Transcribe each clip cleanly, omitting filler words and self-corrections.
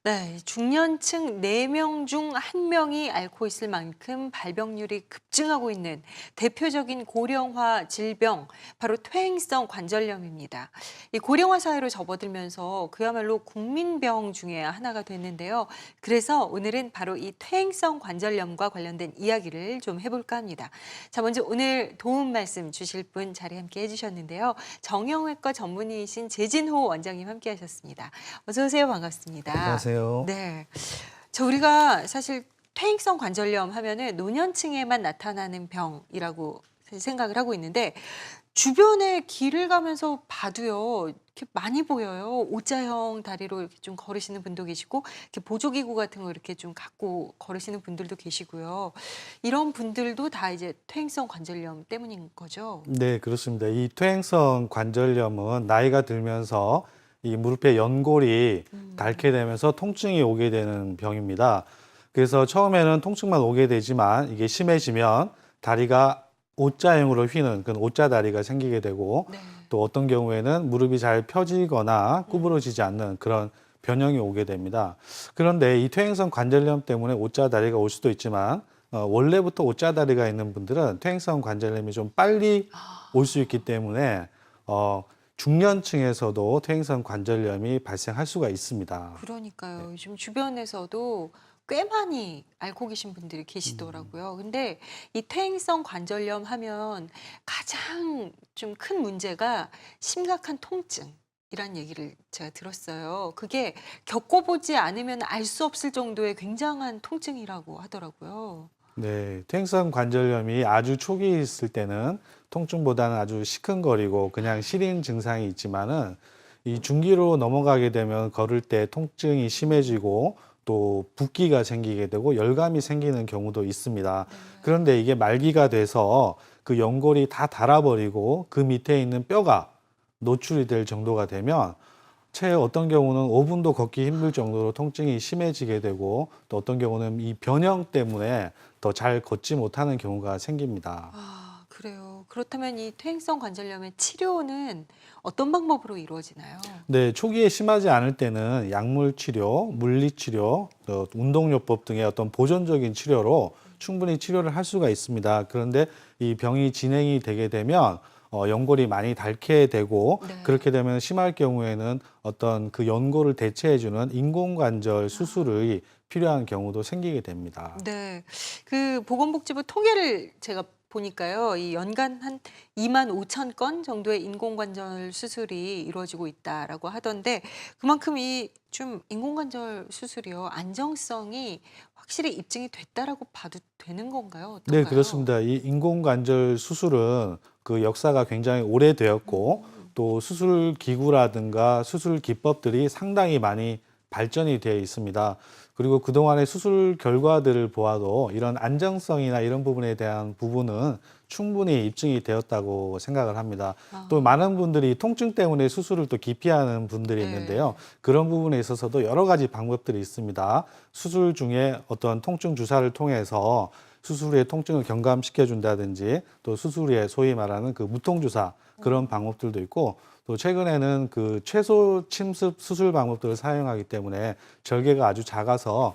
네, 중년층 4명 중 1명이 앓고 있을 만큼 발병률이 급증하고 있는 대표적인 고령화 질병, 바로 퇴행성 관절염입니다. 이 고령화 사회로 접어들면서 그야말로 국민병 중에 하나가 됐는데요. 그래서 오늘은 바로 이 퇴행성 관절염과 관련된 이야기를 좀 해볼까 합니다. 자, 먼저 오늘 도움 말씀 주실 분 자리 함께 해주셨는데요. 정형외과 전문의이신 재진호 원장님 함께 하셨습니다. 어서 오세요. 반갑습니다. 안녕하세요. 네. 우리가 사실 퇴행성 관절염 하면은 노년층에만 나타나는 병이라고 사실 생각을 하고 있는데 주변에 길을 가면서 봐도요. 이렇게 많이 보여요. O자형 다리로 이렇게 좀 걸으시는 분도 계시고 이렇게 보조기구 같은 거 이렇게 좀 갖고 걸으시는 분들도 계시고요. 이런 분들도 다 이제 퇴행성 관절염 때문인 거죠? 네, 그렇습니다. 이 퇴행성 관절염은 나이가 들면서 이 무릎의 연골이 닳게 되면서 통증이 오게 되는 병입니다. 그래서 처음에는 통증만 오게 되지만 이게 심해지면 다리가 O자형으로 휘는 그런 O자 다리가 생기게 되고 네. 또 어떤 경우에는 무릎이 잘 펴지거나 구부러지지 않는 그런 변형이 오게 됩니다. 그런데 이 퇴행성 관절염 때문에 O자 다리가 올 수도 있지만 원래부터 O자 다리가 있는 분들은 퇴행성 관절염이 좀 빨리 올 수 있기 때문에 중년층에서도 퇴행성 관절염이 발생할 수가 있습니다. 그러니까요. 요즘 주변에서도 꽤 많이 앓고 계신 분들이 계시더라고요. 근데 이 퇴행성 관절염 하면 가장 좀 큰 문제가 심각한 통증이란 얘기를 제가 들었어요. 그게 겪어보지 않으면 알 수 없을 정도의 굉장한 통증이라고 하더라고요. 네, 퇴행성 관절염이 아주 초기에 있을 때는 통증보다는 아주 시큰거리고 그냥 시린 증상이 있지만은 이 중기로 넘어가게 되면 걸을 때 통증이 심해지고 또 붓기가 생기게 되고 열감이 생기는 경우도 있습니다. 네. 그런데 이게 말기가 돼서 그 연골이 다 닳아버리고 그 밑에 있는 뼈가 노출이 될 정도가 되면 채 어떤 경우는 5분도 걷기 힘들 정도로 통증이 심해지게 되고 또 어떤 경우는 이 변형 때문에 더 잘 걷지 못하는 경우가 생깁니다. 아, 그래요. 그렇다면 이 퇴행성 관절염의 치료는 어떤 방법으로 이루어지나요? 네, 초기에 심하지 않을 때는 약물 치료, 물리 치료, 또 운동요법 등의 어떤 보존적인 치료로 충분히 치료를 할 수가 있습니다. 그런데 이 병이 진행이 되게 되면 연골이 많이 닳게 되고 네. 그렇게 되면 심할 경우에는 어떤 그 연골을 대체해주는 인공관절 수술이 필요한 경우도 생기게 됩니다. 네. 그 보건복지부 통계를 제가 보니까요. 이 연간 한 25,000건 정도의 인공관절 수술이 이루어지고 있다라고 하던데 그만큼 이 좀 인공관절 수술이요. 안정성이 확실히 입증이 됐다라고 봐도 되는 건가요? 네, 어떤가요? 그렇습니다. 이 인공관절 수술은 그 역사가 굉장히 오래되었고 음. 또 수술 기구라든가 수술 기법들이 상당히 많이 발전이 되어 있습니다. 그리고 그동안의 수술 결과들을 보아도 이런 안정성이나 이런 부분에 대한 부분은 충분히 입증이 되었다고 생각을 합니다. 또 아. 많은 분들이 통증 때문에 수술을 또 기피하는 분들이 네. 있는데요. 그런 부분에 있어서도 여러 가지 방법들이 있습니다. 수술 중에 어떤 통증 주사를 통해서 수술 후의 통증을 경감시켜 준다든지 또 수술 후에 소위 말하는 그 무통주사 그런 방법들도 있고 또 최근에는 그 최소 침습 수술 방법들을 사용하기 때문에 절개가 아주 작아서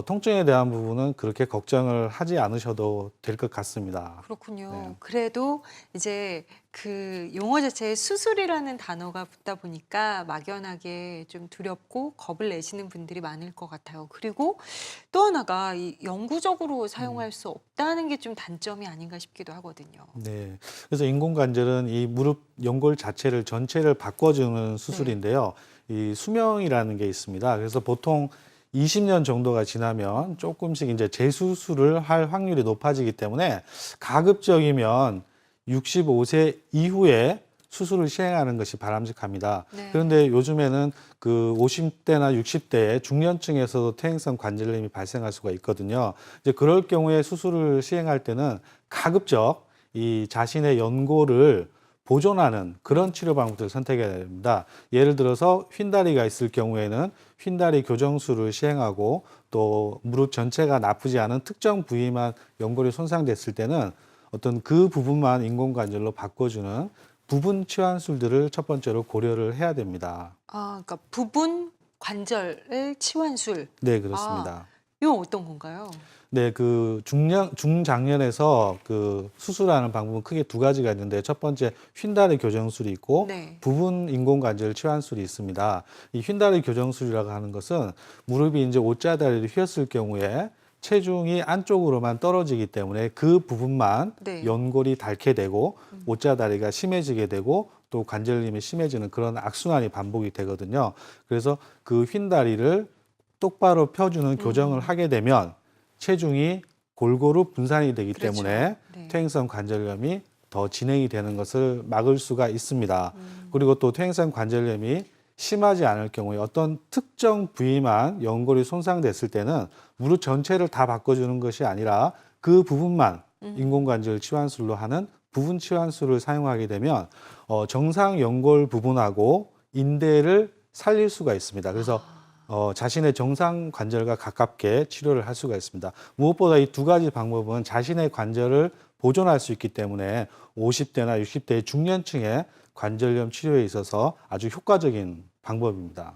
통증에 대한 부분은 그렇게 걱정을 하지 않으셔도 될 것 같습니다. 그렇군요. 네. 그래도 이제 그 용어 자체에 수술이라는 단어가 붙다 보니까 막연하게 좀 두렵고 겁을 내시는 분들이 많을 것 같아요. 그리고 또 하나가 이 영구적으로 사용할 수 없다는 게 좀 단점이 아닌가 싶기도 하거든요. 네. 그래서 인공관절은 이 무릎 연골 자체를 전체를 바꿔주는 네. 수술인데요. 이 수명이라는 게 있습니다. 그래서 보통 20년 정도가 지나면 조금씩 이제 재수술을 할 확률이 높아지기 때문에 가급적이면 65세 이후에 수술을 시행하는 것이 바람직합니다. 네. 그런데 요즘에는 그 50대나 60대의 중년층에서도 퇴행성 관절염이 발생할 수가 있거든요. 이제 그럴 경우에 수술을 시행할 때는 가급적 이 자신의 연골을 보존하는 그런 치료 방법들을 선택해야 됩니다. 예를 들어서 휜다리가 있을 경우에는 휜다리 교정술을 시행하고 또 무릎 전체가 나쁘지 않은 특정 부위만 연골이 손상됐을 때는 어떤 그 부분만 인공관절로 바꿔주는 부분 치환술들을 첫 번째로 고려를 해야 됩니다. 아, 그러니까 부분 관절의 치환술. 네, 그렇습니다. 이건 어떤 건가요? 네, 그 중장년에서 그 수술하는 방법은 크게 두 가지가 있는데 첫 번째 휜다리 교정술이 있고 네. 부분 인공관절 치환술이 있습니다. 이 휜다리 교정술이라고 하는 것은 무릎이 이제 옷자다리를 휘었을 경우에 체중이 안쪽으로만 떨어지기 때문에 그 부분만 네. 연골이 닳게 되고 옷자다리가 심해지게 되고 또 관절림이 심해지는 그런 악순환이 반복이 되거든요. 그래서 그 휜다리를 똑바로 펴주는 교정을 하게 되면 체중이 골고루 분산이 되기 그렇죠. 때문에 네. 퇴행성 관절염이 더 진행이 되는 것을 막을 수가 있습니다. 그리고 또 퇴행성 관절염이 심하지 않을 경우에 어떤 특정 부위만 연골이 손상됐을 때는 무릎 전체를 다 바꿔주는 것이 아니라 그 부분만 인공관절 치환술로 하는 부분 치환술을 사용하게 되면 정상 연골 부분하고 인대를 살릴 수가 있습니다. 그래서 자신의 정상 관절과 가깝게 치료를 할 수가 있습니다. 무엇보다 이 두 가지 방법은 자신의 관절을 보존할 수 있기 때문에 50대나 60대 중년층의 관절염 치료에 있어서 아주 효과적인 방법입니다.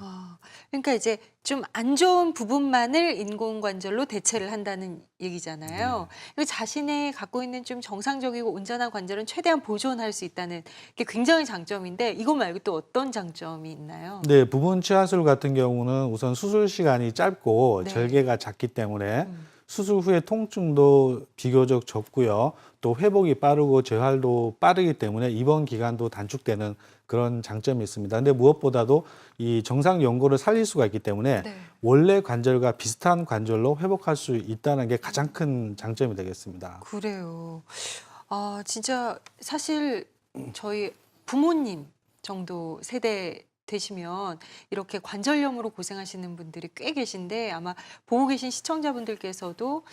그러니까 이제 좀 안 좋은 부분만을 인공관절로 대체를 한다는 얘기잖아요. 그리고 자신의 갖고 있는 좀 정상적이고 온전한 관절은 최대한 보존할 수 있다는 게 굉장히 장점인데 이거 말고 또 어떤 장점이 있나요? 네, 부분 치환술 같은 경우는 우선 수술 시간이 짧고 네. 절개가 작기 때문에 수술 후에 통증도 비교적 적고요. 또 회복이 빠르고 재활도 빠르기 때문에 입원 기간도 단축되는 그런 장점이 있습니다. 근데 무엇보다도 이 정상 연골을 살릴 수가 있기 때문에 네. 원래 관절과 비슷한 관절로 회복할 수 있다는 게 가장 큰 장점이 되겠습니다. 그래요. 진짜 사실 저희 부모님 정도 세대 되시면 이렇게 관절염으로 고생하시는 분들이 꽤 계신데 아마 보고 계신 시청자분들께서도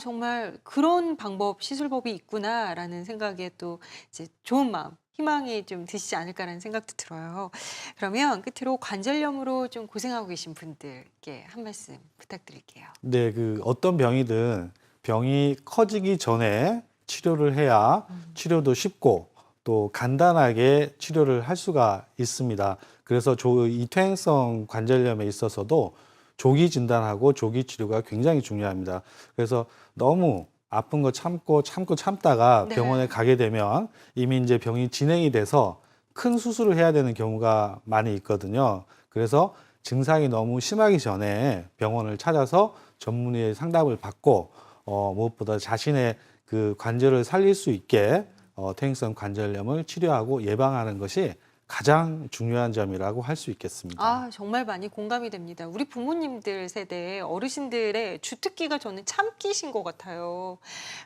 정말 그런 방법, 시술법이 있구나라는 생각에 또 이제 좋은 마음, 희망이 좀 드시지 않을까라는 생각도 들어요. 그러면 끝으로 관절염으로 좀 고생하고 계신 분들께 한 말씀 부탁드릴게요. 네, 그 어떤 병이든 병이 커지기 전에 치료를 해야 치료도 쉽고 또 간단하게 치료를 할 수가 있습니다. 그래서 이 퇴행성 관절염에 있어서도 조기 진단하고 조기 치료가 굉장히 중요합니다. 그래서 너무 아픈 거 참다가 네. 병원에 가게 되면 이미 이제 병이 진행이 돼서 큰 수술을 해야 되는 경우가 많이 있거든요. 그래서 증상이 너무 심하기 전에 병원을 찾아서 전문의의 상담을 받고 무엇보다 자신의 그 관절을 살릴 수 있게 퇴행성 관절염을 치료하고 예방하는 것이 가장 중요한 점이라고 할 수 있겠습니다. 정말 많이 공감이 됩니다. 우리 부모님들 세대 어르신들의 주특기가 저는 참기신 것 같아요.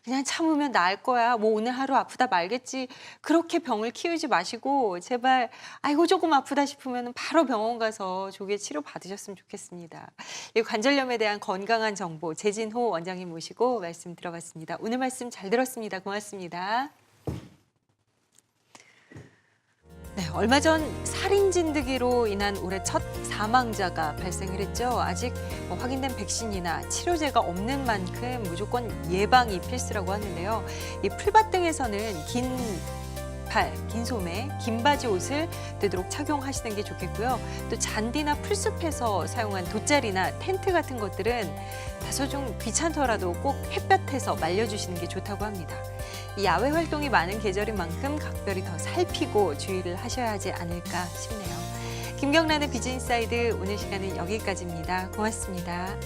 그냥 참으면 나을 거야. 뭐 오늘 하루 아프다 말겠지. 그렇게 병을 키우지 마시고 제발 아이고 조금 아프다 싶으면 바로 병원 가서 조기에 치료 받으셨으면 좋겠습니다. 이 관절염에 대한 건강한 정보 재진호 원장님 모시고 말씀 들어봤습니다. 오늘 말씀 잘 들었습니다. 고맙습니다. 네, 얼마 전 살인 진드기로 인한 올해 첫 사망자가 발생을 했죠. 아직 확인된 백신이나 치료제가 없는 만큼 무조건 예방이 필수라고 하는데요. 이 풀밭 등에서는 긴 팔, 긴 소매, 긴 바지 옷을 되도록 착용하시는 게 좋겠고요. 또 잔디나 풀숲에서 사용한 돗자리나 텐트 같은 것들은 다소 좀 귀찮더라도 꼭 햇볕에서 말려주시는 게 좋다고 합니다. 이 야외 활동이 많은 계절인 만큼 각별히 더 살피고 주의를 하셔야 하지 않을까 싶네요. 김경란의 비즈인사이드 오늘 시간은 여기까지입니다. 고맙습니다.